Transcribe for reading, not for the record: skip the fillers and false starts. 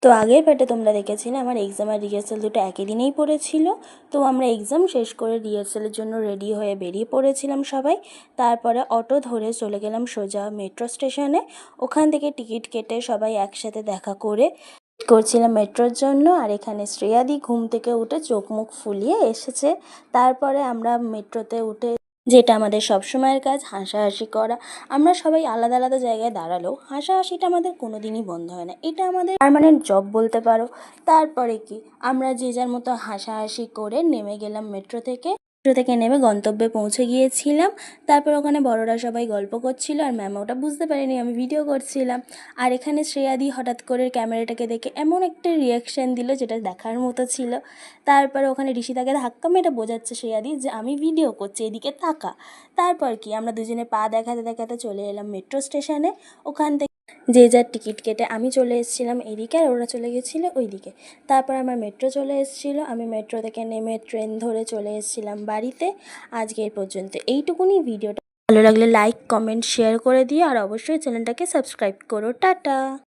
তো আগের পার্টে তোমরা দেখেছিলে আমার এক্সাম আর রিহার্সাল দুটো একই দিনেই পড়েছিল। তো আমরা এক্সাম শেষ করে রিহার্সালের জন্য রেডি হয়ে বেরিয়ে পড়েছিলাম সবাই। তারপরে অটো ধরে চলে গেলাম সোজা মেট্রো স্টেশনে। ওখান থেকে টিকিট কেটে সবাই একসাথে দেখা করে করছিলাম মেট্রোর জন্য। আর এখানে শ্রেয়াদি ঘুম থেকে উঠে চোখ মুখ ফুলিয়ে এসেছে। তারপরে আমরা মেট্রোতে উঠে, যেটা আমাদের সবসময়ের কাজ, হাসাহাসি করা। আমরা সবাই আলাদা আলাদা জায়গায় দাঁড়ালেও হাসাহাসিটা আমাদের কোনো দিনই বন্ধ হয় না, এটা আমাদের পার্মানেন্ট জব বলতে পারো। তারপরে কি, আমরা যে যার মতো হাসাহাসি করে নেমে গেলাম মেট্রো থেকে। মেট্রো থেকে নেমে গন্তব্যে পৌঁছে গিয়েছিলাম। তারপর ওখানে বড়রা সবাই গল্প করছিল, আর ম্যাম ওটা বুঝতে পারেনি আমি ভিডিও করছিলাম। আর এখানে শ্রেয়াদি হঠাৎ করে ক্যামেরাটাকে দেখে এমন একটা রিয়াকশান দিল যেটা দেখার মতো ছিল। তারপরে ওখানে ঋষিতাকে ধাক্কা মেরে বোঝাচ্ছে শ্রেয়াদি যে আমি ভিডিও করছি, এদিকে তাকা। তারপর কি, আমরা দুজনে পা দেখাতে দেখাতে চলে এলাম মেট্রো স্টেশনে। ওখান থেকে যে যার টিকিট কেটে আমি চলে এসেছিলাম এদিকে, আর ওরা চলে গেছিলো ওইদিকে। তারপর আমার মেট্রো চলে এসেছিলো, আমি মেট্রো থেকে নেমে ট্রেন ধরে চলে এসেছিলাম বাড়িতে। আজকের পর্যন্ত এইটুকুনি। ভিডিওটা ভালো লাগলে লাইক কমেন্ট শেয়ার করে দিও, আর অবশ্যই চ্যানেলটাকে সাবস্ক্রাইব করো। টাটা।